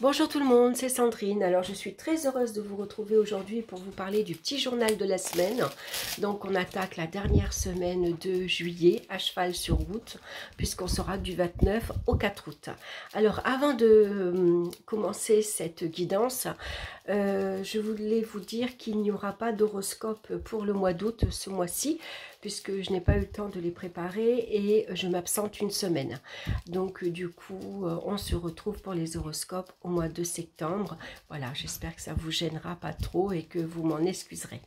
Bonjour tout le monde, c'est Sandrine. Alors je suis très heureuse de vous retrouver aujourd'hui pour vous parler du petit journal de la semaine. Donc on attaque la dernière semaine de juillet à cheval sur route puisqu'on sera du 29 au 4 août. Alors avant de commencer cette guidance, je voulais vous dire qu'il n'y aura pas d'horoscope pour le mois d'août ce mois-ci puisque je n'ai pas eu le temps de les préparer et je m'absente une semaine. Donc du coup on se retrouve pour les horoscopes au mois de septembre. Voilà, j'espère que ça vous gênera pas trop et que vous m'en excuserez.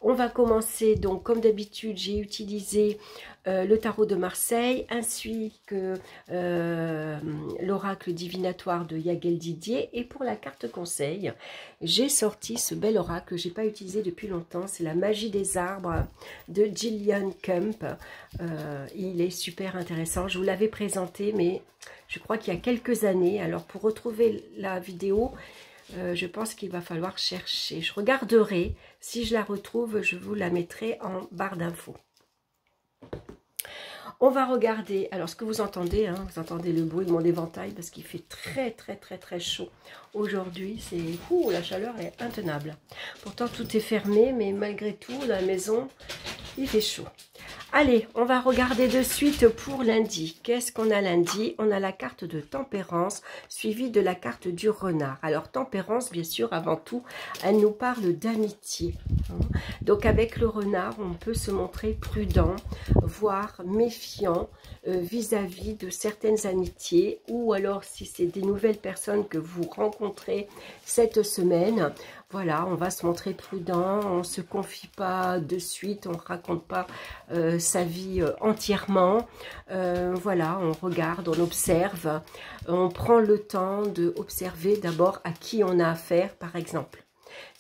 On va commencer donc comme d'habitude, j'ai utilisé le tarot de Marseille ainsi que l'oracle divinatoire de Yagel Didier, et pour la carte conseil, j'ai sorti ce bel oracle que j'ai pas utilisé depuis longtemps, c'est la magie des arbres de Gillian Kemp. Il est super intéressant, je vous l'avais présenté mais je crois qu'il y a quelques années. Alors pour retrouver la vidéo, je pense qu'il va falloir chercher. Je regarderai, si je la retrouve, je vous la mettrai en barre d'infos. On va regarder, alors ce que vous entendez, vous entendez le bruit de mon éventail parce qu'il fait très chaud aujourd'hui. C'est la chaleur est intenable. Pourtant tout est fermé, mais malgré tout, dans la maison, il fait chaud. Allez, on va regarder de suite pour lundi. Qu'est-ce qu'on a lundi? On a la carte de tempérance suivie de la carte du renard. Alors tempérance, bien sûr, avant tout, elle nous parle d'amitié. Donc avec le renard, on peut se montrer prudent, voire méfiant vis-à-vis de certaines amitiés, ou alors si c'est des nouvelles personnes que vous rencontrez cette semaine. Voilà, on va se montrer prudent, on ne se confie pas de suite, on ne raconte pas sa vie entièrement. Voilà, on regarde, on observe, on prend le temps d'observer d'abord à qui on a affaire, par exemple.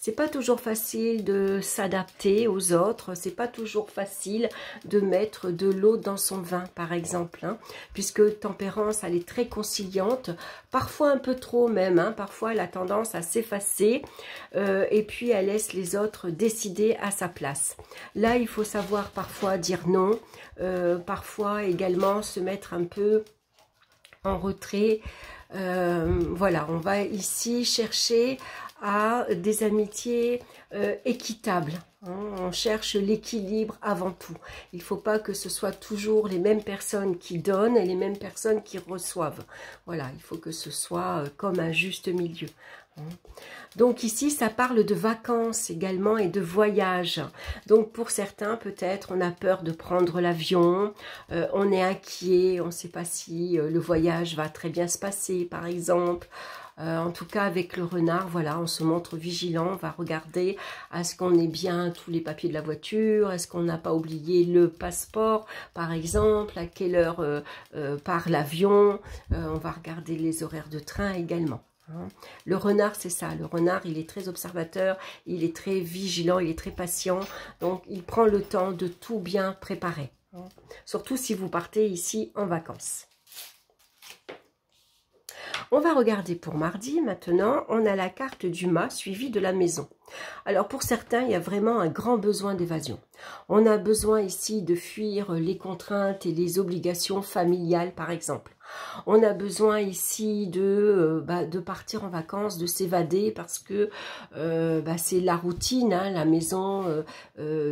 C'est pas toujours facile de s'adapter aux autres, c'est pas toujours facile de mettre de l'eau dans son vin, par exemple, puisque tempérance, elle est très conciliante, parfois un peu trop même, parfois elle a tendance à s'effacer, et puis elle laisse les autres décider à sa place. Là, il faut savoir parfois dire non, parfois également se mettre un peu en retrait. Voilà, on va ici chercher à des amitiés équitables. On cherche l'équilibre avant tout. Il ne faut pas que ce soit toujours les mêmes personnes qui donnent et les mêmes personnes qui reçoivent. Voilà, il faut que ce soit comme un juste milieu. Donc ici, ça parle de vacances également et de voyage. Donc pour certains, peut-être, on a peur de prendre l'avion, on est inquiet, on ne sait pas si le voyage va très bien se passer, par exemple. En tout cas, avec le renard, voilà, on se montre vigilant, on va regarder à ce qu'on ait bien tous les papiers de la voiture, est-ce qu'on n'a pas oublié le passeport, par exemple, à quelle heure part l'avion, on va regarder les horaires de train également. Le renard, c'est ça, le renard, il est très observateur, il est très vigilant, il est très patient, donc il prend le temps de tout bien préparer, surtout si vous partez ici en vacances. On va regarder pour mardi maintenant, on a la carte du mât suivie de la maison. Alors pour certains, il y a vraiment un grand besoin d'évasion. On a besoin ici de fuir les contraintes et les obligations familiales par exemple. On a besoin ici de partir en vacances, de s'évader parce que c'est la routine, la maison,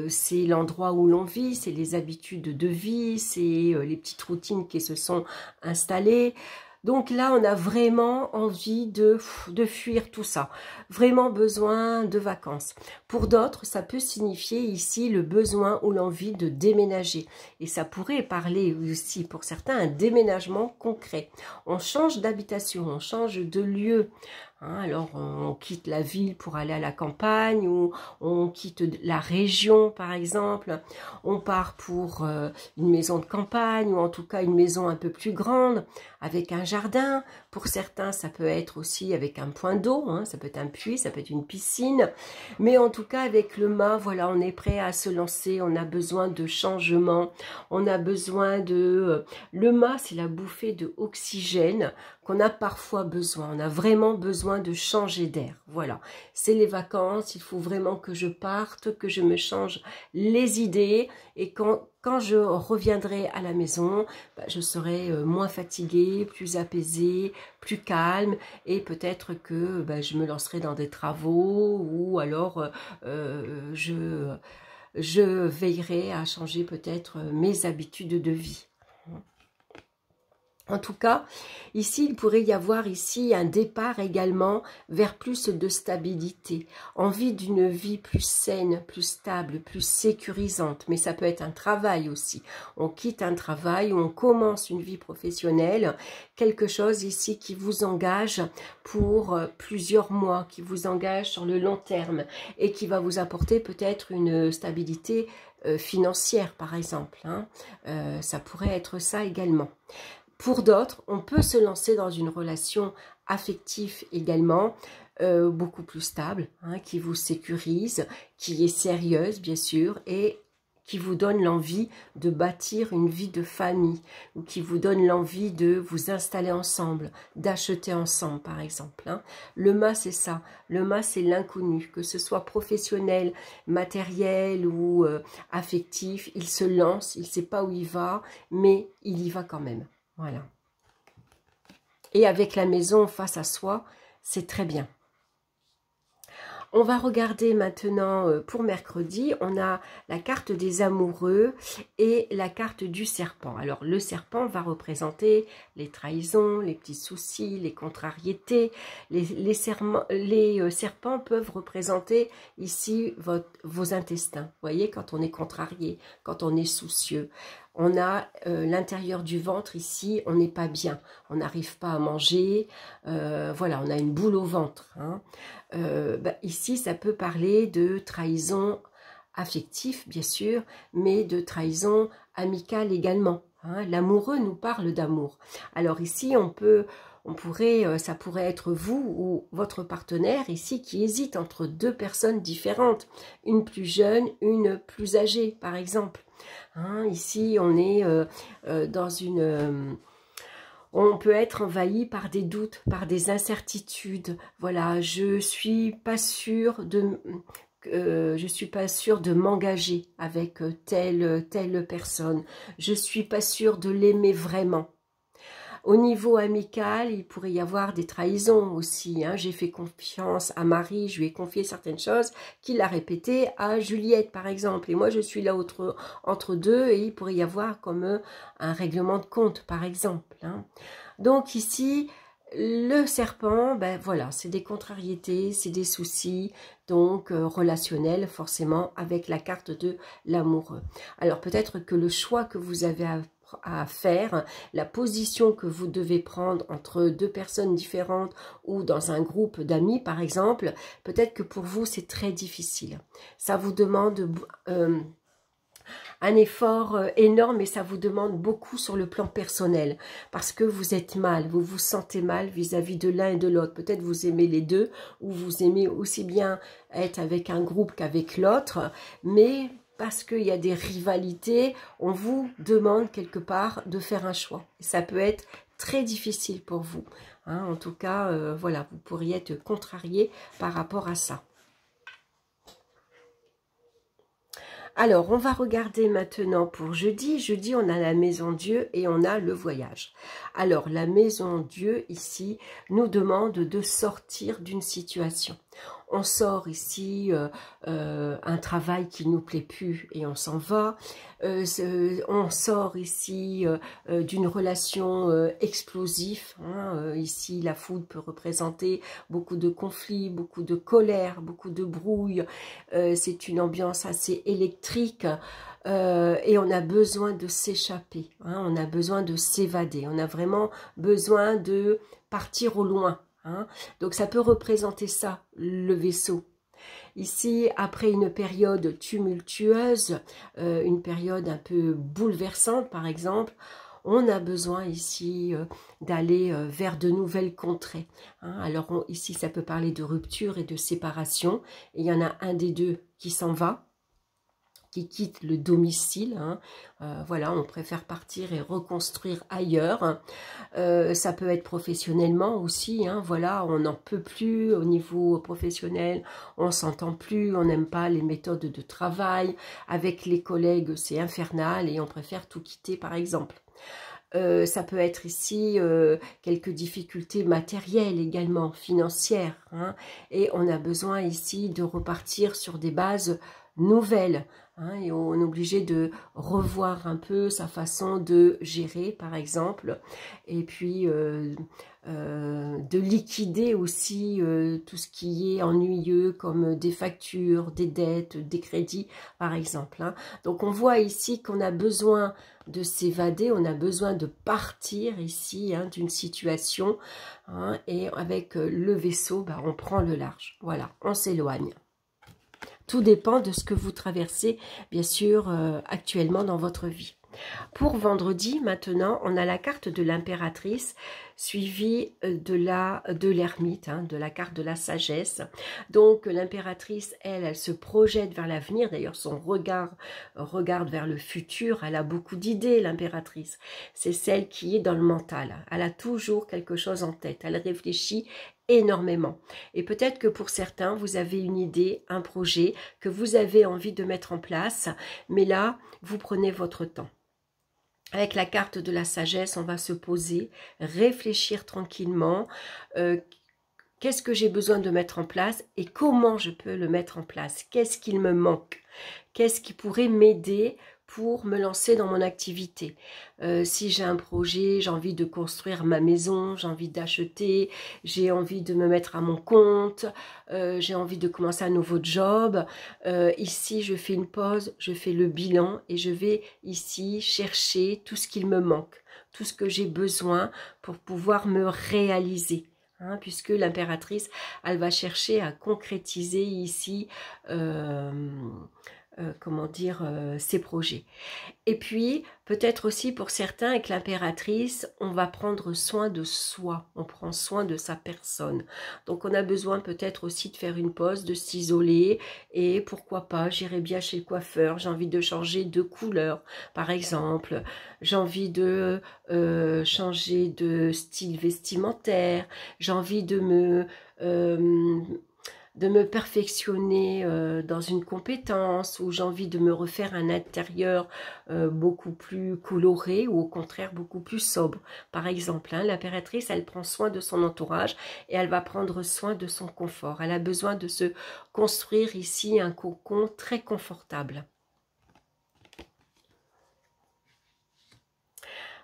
c'est l'endroit où l'on vit, c'est les habitudes de vie, c'est les petites routines qui se sont installées. Donc là, on a vraiment envie de fuir tout ça, vraiment besoin de vacances. Pour d'autres, ça peut signifier ici le besoin ou l'envie de déménager. Et ça pourrait parler aussi pour certains un déménagement concret. On change d'habitation, on change de lieu. Alors, on quitte la ville pour aller à la campagne ou on quitte la région, par exemple. On part pour une maison de campagne ou en tout cas une maison un peu plus grande avec un jardin. Pour certains, ça peut être aussi avec un point d'eau. Ça peut être un puits, ça peut être une piscine. Mais en tout cas, avec le mât, voilà, on est prêt à se lancer. On a besoin de changement. On a besoin de... Le mât, c'est la bouffée d'oxygène qu'on a parfois besoin. On a vraiment besoin de changer d'air. Voilà, c'est les vacances, il faut vraiment que je parte, que je me change les idées. Et quand je reviendrai à la maison, bah, je serai moins fatiguée, plus apaisée, plus calme. Et peut-être que bah, je me lancerai dans des travaux ou alors je veillerai à changer peut-être mes habitudes de vie. En tout cas, ici, il pourrait y avoir ici un départ également vers plus de stabilité, envie d'une vie plus saine, plus stable, plus sécurisante. Mais ça peut être un travail aussi. On quitte un travail, on commence une vie professionnelle, quelque chose ici qui vous engage pour plusieurs mois, qui vous engage sur le long terme et qui va vous apporter peut-être une stabilité financière, par exemple. Hein. Ça pourrait être ça également. Pour d'autres, on peut se lancer dans une relation affective également, beaucoup plus stable, hein, qui vous sécurise, qui est sérieuse bien sûr, et qui vous donne l'envie de bâtir une vie de famille, ou qui vous donne l'envie de vous installer ensemble, d'acheter ensemble par exemple. Hein. Le mât c'est ça, le mât c'est l'inconnu, que ce soit professionnel, matériel ou affectif, il se lance, il ne sait pas où il va, mais il y va quand même. Voilà. Et avec la maison face à soi, c'est très bien. On va regarder maintenant pour mercredi, on a la carte des amoureux et la carte du serpent. Alors le serpent va représenter les trahisons, les petits soucis, les contrariétés. Les serpents peuvent représenter ici vos intestins. Vous voyez, quand on est contrarié, quand on est soucieux. On a l'intérieur du ventre ici, on n'est pas bien, on n'arrive pas à manger, voilà, on a une boule au ventre. Hein. Bah, ici, ça peut parler de trahison affective, bien sûr, mais de trahison amicale également. Hein. L'amoureux nous parle d'amour. Alors ici, ça pourrait être vous ou votre partenaire ici qui hésite entre deux personnes différentes, une plus jeune, une plus âgée, par exemple. Hein, ici, on est dans une... on peut être envahi par des doutes, par des incertitudes. Voilà, je suis pas sûre de m'engager avec telle personne. Je suis pas sûre de l'aimer vraiment. Au niveau amical, il pourrait y avoir des trahisons aussi. Hein. J'ai fait confiance à Marie, je lui ai confié certaines choses qu'il a répétées à Juliette, par exemple. Et moi, je suis là entre deux et il pourrait y avoir comme un règlement de compte, par exemple. Hein. Donc ici, le serpent, ben voilà, c'est des contrariétés, c'est des soucis, donc relationnels forcément avec la carte de l'amoureux. Alors peut-être que le choix que vous avez à faire, la position que vous devez prendre entre deux personnes différentes ou dans un groupe d'amis par exemple, peut-être que pour vous c'est très difficile. Ça vous demande un effort énorme et ça vous demande beaucoup sur le plan personnel parce que vous êtes mal, vous vous sentez mal vis-à-vis de l'un et de l'autre. Peut-être vous aimez les deux ou vous aimez aussi bien être avec un groupe qu'avec l'autre, mais parce qu'il y a des rivalités, on vous demande quelque part de faire un choix. Et ça peut être très difficile pour vous. Hein, en tout cas, voilà, vous pourriez être contrarié par rapport à ça. Alors, on va regarder maintenant pour jeudi. Jeudi, on a la maison Dieu et on a le voyage. Alors, la maison Dieu, ici, nous demande de sortir d'une situation. On sort ici un travail qui ne nous plaît plus et on s'en va. On sort ici d'une relation explosive. Hein. Ici, la foudre peut représenter beaucoup de conflits, beaucoup de colère, beaucoup de brouille. C'est une ambiance assez électrique. Et on a besoin de s'échapper. Hein. On a besoin de s'évader. On a vraiment besoin de partir au loin. Hein. Donc ça peut représenter ça, le vaisseau. Ici, après une période tumultueuse, une période un peu bouleversante par exemple, on a besoin ici d'aller vers de nouvelles contrées. Hein. Alors ici, ça peut parler de rupture et de séparation. Et il y en a un des deux qui s'en va. qui quittent le domicile, hein. Voilà, on préfère partir et reconstruire ailleurs. Ça peut être professionnellement aussi, hein. Voilà, on n'en peut plus au niveau professionnel, on s'entend plus, on n'aime pas les méthodes de travail, avec les collègues c'est infernal et on préfère tout quitter par exemple. Ça peut être ici quelques difficultés matérielles également, financières, hein, et on a besoin ici de repartir sur des bases nouvelles, hein, et on est obligé de revoir un peu sa façon de gérer par exemple, et puis de liquider aussi tout ce qui est ennuyeux comme des factures, des dettes, des crédits par exemple, hein. Donc on voit ici qu'on a besoin de s'évader, on a besoin de partir ici, hein, d'une situation, hein, et avec le vaisseau, bah, on prend le large, voilà, on s'éloigne. Tout dépend de ce que vous traversez, bien sûr, actuellement dans votre vie. Pour vendredi, maintenant, on a la carte de l'impératrice suivie de l'ermite, hein, de la carte de la sagesse. Donc l'impératrice, elle se projette vers l'avenir. D'ailleurs, son regard regarde vers le futur. Elle a beaucoup d'idées, l'impératrice. C'est celle qui est dans le mental. Elle a toujours quelque chose en tête. Elle réfléchit énormément. Et peut-être que pour certains, vous avez une idée, un projet que vous avez envie de mettre en place. Mais là, vous prenez votre temps. Avec la carte de la sagesse, on va se poser, réfléchir tranquillement. Qu'est-ce que j'ai besoin de mettre en place et comment je peux le mettre en place? Qu'est-ce qu'il me manque? Qu'est-ce qui pourrait m'aider pour me lancer dans mon activité? Si j'ai un projet, j'ai envie de construire ma maison, j'ai envie d'acheter, j'ai envie de me mettre à mon compte, j'ai envie de commencer un nouveau job. Ici, je fais une pause, je fais le bilan et je vais ici chercher tout ce qu'il me manque, tout ce que j'ai besoin pour pouvoir me réaliser. Hein, puisque l'impératrice, elle va chercher à concrétiser ici, comment dire, ses projets. Et puis, peut-être aussi pour certains, avec l'impératrice, on va prendre soin de soi, on prend soin de sa personne. Donc, on a besoin peut-être aussi de faire une pause, de s'isoler, et pourquoi pas, j'irai bien chez le coiffeur, j'ai envie de changer de couleur, par exemple, j'ai envie de changer de style vestimentaire, j'ai envie de me perfectionner dans une compétence, ou j'ai envie de me refaire un intérieur beaucoup plus coloré ou au contraire beaucoup plus sobre. Par exemple, hein, l'impératrice, elle prend soin de son entourage et elle va prendre soin de son confort. Elle a besoin de se construire ici un cocon très confortable.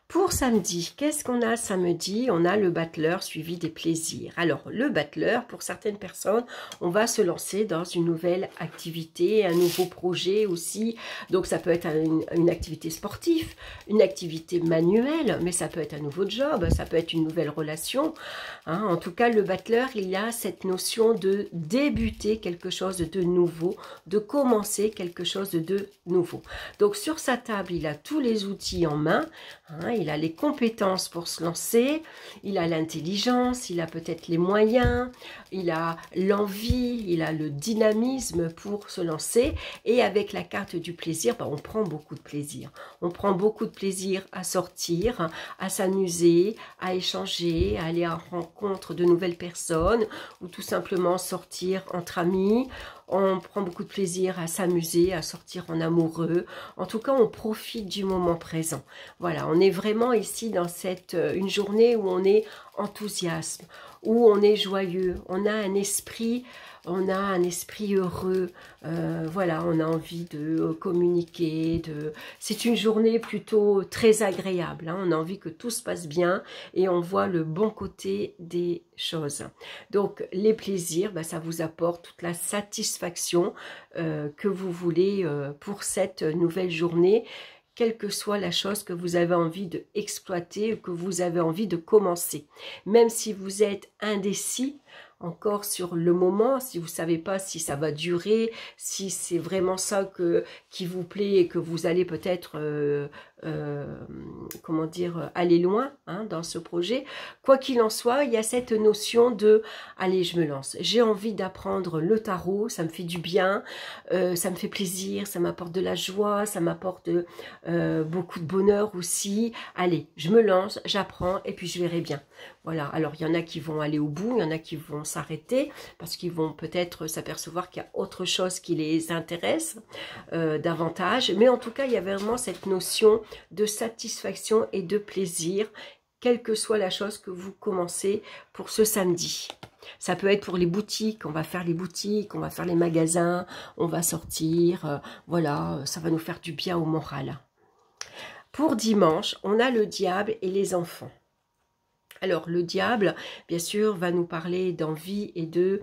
Pour samedi, qu'est-ce qu'on a samedi? On a le battleur suivi des plaisirs. Alors, le battleur, pour certaines personnes, on va se lancer dans une nouvelle activité, un nouveau projet aussi. Donc, ça peut être une activité sportive, une activité manuelle, mais ça peut être un nouveau job, ça peut être une nouvelle relation. Hein. En tout cas, le battleur, il y a cette notion de débuter quelque chose de nouveau, de commencer quelque chose de nouveau. Donc, sur sa table, il a tous les outils en main, hein, il a les compétences pour se lancer, il a l'intelligence, il a peut-être les moyens, il a l'envie, il a le dynamisme pour se lancer. Et avec la carte du plaisir, on prend beaucoup de plaisir. On prend beaucoup de plaisir à sortir, à s'amuser, à échanger, à aller à la rencontre de nouvelles personnes ou tout simplement sortir entre amis. On prend beaucoup de plaisir à s'amuser, à sortir en amoureux. En tout cas, on profite du moment présent. Voilà, on est vraiment ici dans une journée où on est enthousiasme, où on est joyeux, on a un esprit heureux, voilà, on a envie de communiquer, c'est une journée plutôt très agréable, hein, on a envie que tout se passe bien et on voit le bon côté des choses. Donc les plaisirs, ça vous apporte toute la satisfaction que vous voulez pour cette nouvelle journée, quelle que soit la chose que vous avez envie d'exploiter ou que vous avez envie de commencer. Même si vous êtes indécis, encore sur le moment, si vous ne savez pas si ça va durer, si c'est vraiment ça qui vous plaît et que vous allez peut-être, comment dire, aller loin hein, dans ce projet. Quoi qu'il en soit, il y a cette notion de « allez, je me lance, j'ai envie d'apprendre le tarot, ça me fait du bien, ça me fait plaisir, ça m'apporte de la joie, ça m'apporte beaucoup de bonheur aussi. Allez, je me lance, j'apprends et puis je verrai bien. » Voilà, alors il y en a qui vont aller au bout, il y en a qui vont s'arrêter parce qu'ils vont peut-être s'apercevoir qu'il y a autre chose qui les intéresse davantage. Mais en tout cas, il y a vraiment cette notion de satisfaction et de plaisir, quelle que soit la chose que vous commencez pour ce samedi. Ça peut être pour les boutiques, on va faire les boutiques, on va faire les magasins, on va sortir, voilà, ça va nous faire du bien au moral. Pour dimanche, on a le diable et les enfants. Alors, le diable, bien sûr, va nous parler d'envie et de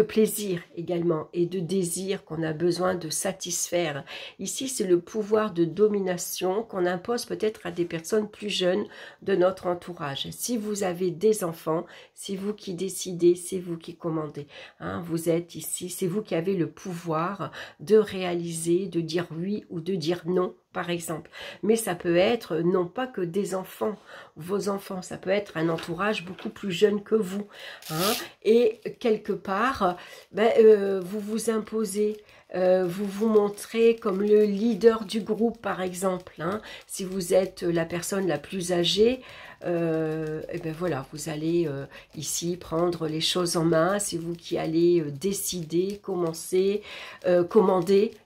plaisir également, et de désir qu'on a besoin de satisfaire. Ici, c'est le pouvoir de domination qu'on impose peut-être à des personnes plus jeunes de notre entourage. Si vous avez des enfants, c'est vous qui décidez, c'est vous qui commandez. Hein, vous êtes ici, c'est vous qui avez le pouvoir de réaliser, de dire oui ou de dire non, par exemple. Mais ça peut être non pas que des enfants, vos enfants, ça peut être un entourage beaucoup plus jeune que vous. Hein, et quelque part, vous vous imposez, vous vous montrez comme le leader du groupe, par exemple. Hein, si vous êtes la personne la plus âgée, et ben voilà, vous allez ici prendre les choses en main, c'est vous qui allez décider, commander,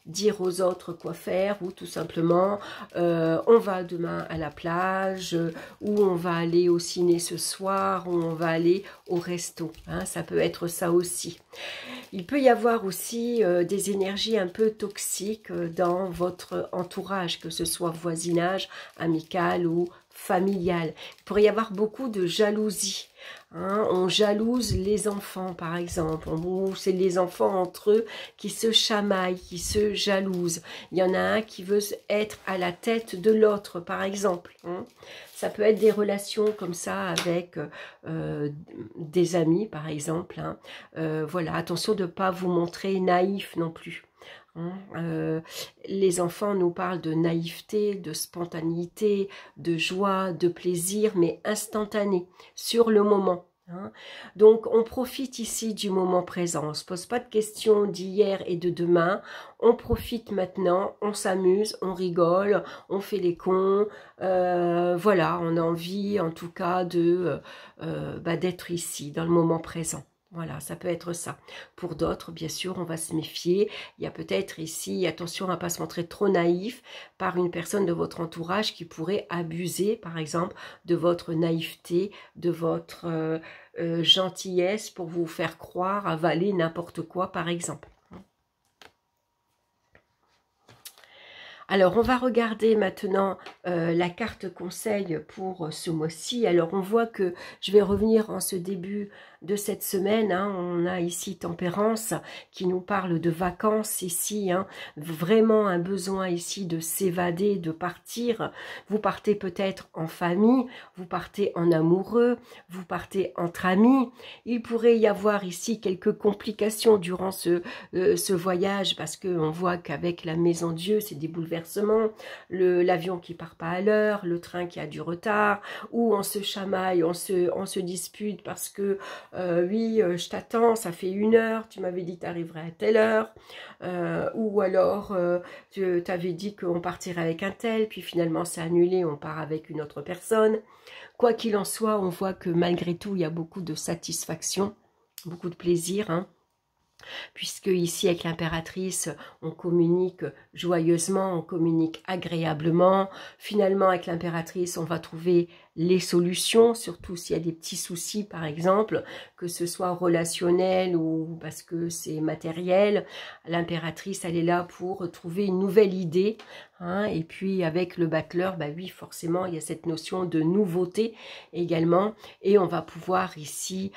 dire aux autres quoi faire, ou tout simplement on va demain à la plage, ou on va aller au ciné ce soir, ou on va aller au resto, hein, ça peut être ça aussi. Il peut y avoir aussi des énergies un peu toxiques dans votre entourage, que ce soit voisinage, amical ou familial. Il pourrait y avoir beaucoup de jalousie. Hein, on jalouse les enfants, par exemple, ou c'est les enfants entre eux qui se chamaillent, qui se jalousent. Il y en a un qui veut être à la tête de l'autre, par exemple. Hein. Ça peut être des relations comme ça avec des amis, par exemple. Hein. Voilà, attention de ne pas vous montrer naïf non plus. Les enfants nous parlent de naïveté, de spontanéité, de joie, de plaisir, mais instantané, sur le moment. Hein. Donc on profite ici du moment présent, on ne se pose pas de questions d'hier et de demain, on profite maintenant, on s'amuse, on rigole, on fait les cons, voilà, on a envie en tout cas d'être ici, dans le moment présent. Voilà, ça peut être ça. Pour d'autres, bien sûr, on va se méfier. Il y a peut-être ici, attention à ne pas se montrer trop naïf par une personne de votre entourage qui pourrait abuser, par exemple, de votre naïveté, de votre gentillesse pour vous faire croire, avaler n'importe quoi, par exemple. Alors, on va regarder maintenant la carte conseil pour ce mois-ci. Alors, on voit que je vais revenir en ce début de cette semaine. Hein, on a ici Tempérance qui nous parle de vacances ici. Hein, vraiment un besoin ici de s'évader, de partir. Vous partez peut-être en famille, vous partez en amoureux, vous partez entre amis. Il pourrait y avoir ici quelques complications durant ce voyage parce qu'on voit qu'avec la Maison Dieu, c'est des bouleversements. L'avion qui part pas à l'heure, le train qui a du retard, ou on se chamaille, on se dispute parce que oui, je t'attends, ça fait 1 heure, tu m'avais dit que tu arriverais à telle heure, ou alors tu t'avais dit qu'on partirait avec un tel, puis finalement c'est annulé, on part avec une autre personne. Quoi qu'il en soit, on voit que malgré tout, il y a beaucoup de satisfaction, beaucoup de plaisir, hein. Puisque ici avec l'impératrice on communique joyeusement, on communique agréablement. Finalement avec l'impératrice on va trouver les solutions, surtout s'il y a des petits soucis par exemple, que ce soit relationnel ou parce que c'est matériel. L'impératrice elle est là pour trouver une nouvelle idée, hein, et puis avec le battleur, bah oui forcément il y a cette notion de nouveauté également, et on va pouvoir ici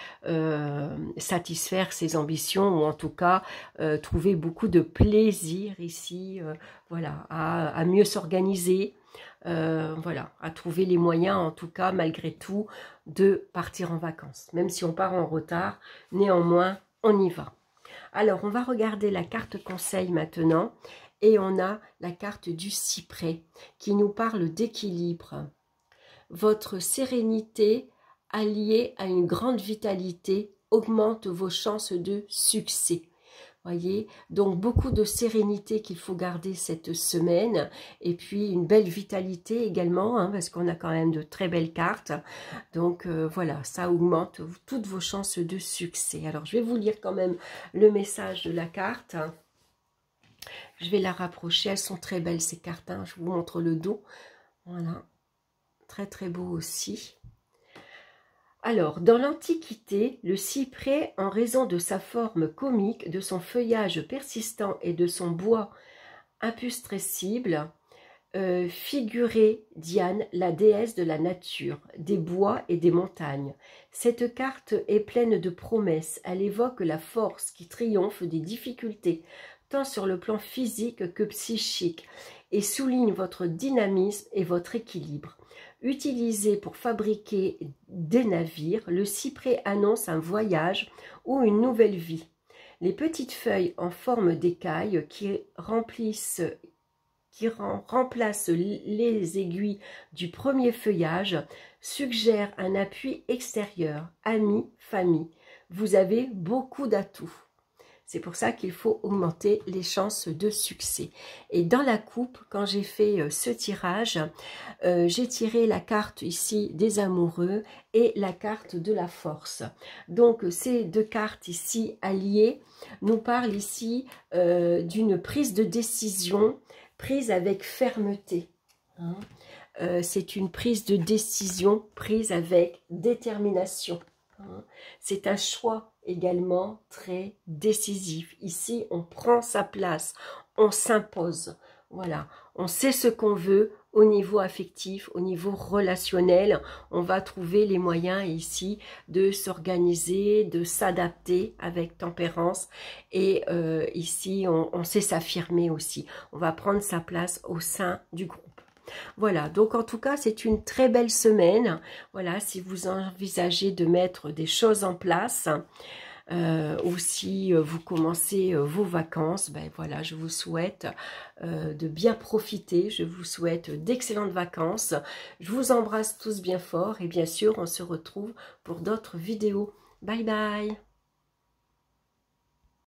satisfaire ses ambitions, ou en tout cas trouver beaucoup de plaisir ici, voilà, à mieux s'organiser, voilà, à trouver les moyens, en tout cas, malgré tout, de partir en vacances. Même si on part en retard, néanmoins, on y va. Alors, on va regarder la carte conseil maintenant. Et on a la carte du cyprès qui nous parle d'équilibre. Votre sérénité alliée à une grande vitalité augmente vos chances de succès. Voyez, donc beaucoup de sérénité qu'il faut garder cette semaine, et puis une belle vitalité également, hein, parce qu'on a quand même de très belles cartes. Donc voilà, ça augmente toutes vos chances de succès. Alors je vais vous lire quand même le message de la carte. Je vais la rapprocher, elles sont très belles ces cartes, hein. Je vous montre le dos. Voilà, très très beau aussi. Alors, dans l'Antiquité, le cyprès, en raison de sa forme comique, de son feuillage persistant et de son bois imputrescible, figurait Diane, la déesse de la nature, des bois et des montagnes. Cette carte est pleine de promesses. Elle évoque la force qui triomphe des difficultés, tant sur le plan physique que psychique, et souligne votre dynamisme et votre équilibre. Utilisé pour fabriquer des navires, le cyprès annonce un voyage ou une nouvelle vie. Les petites feuilles en forme d'écailles qui remplacent les aiguilles du premier feuillage suggèrent un appui extérieur, amis, famille. Vous avez beaucoup d'atouts. C'est pour ça qu'il faut augmenter les chances de succès. Et dans la coupe, quand j'ai fait ce tirage, j'ai tiré la carte ici des amoureux et la carte de la force. Donc ces deux cartes ici alliées nous parlent ici d'une prise de décision prise avec fermeté. Hein. C'est une prise de décision prise avec détermination. Hein. C'est un choix également très décisif. Ici, on prend sa place, on s'impose. Voilà, on sait ce qu'on veut au niveau affectif, au niveau relationnel. On va trouver les moyens ici de s'organiser, de s'adapter avec tempérance. Et ici, on sait s'affirmer aussi. On va prendre sa place au sein du groupe. Voilà, donc en tout cas, c'est une très belle semaine. Voilà, si vous envisagez de mettre des choses en place, ou si vous commencez vos vacances, ben voilà, je vous souhaite de bien profiter. Je vous souhaite d'excellentes vacances. Je vous embrasse tous bien fort et bien sûr, on se retrouve pour d'autres vidéos. Bye bye!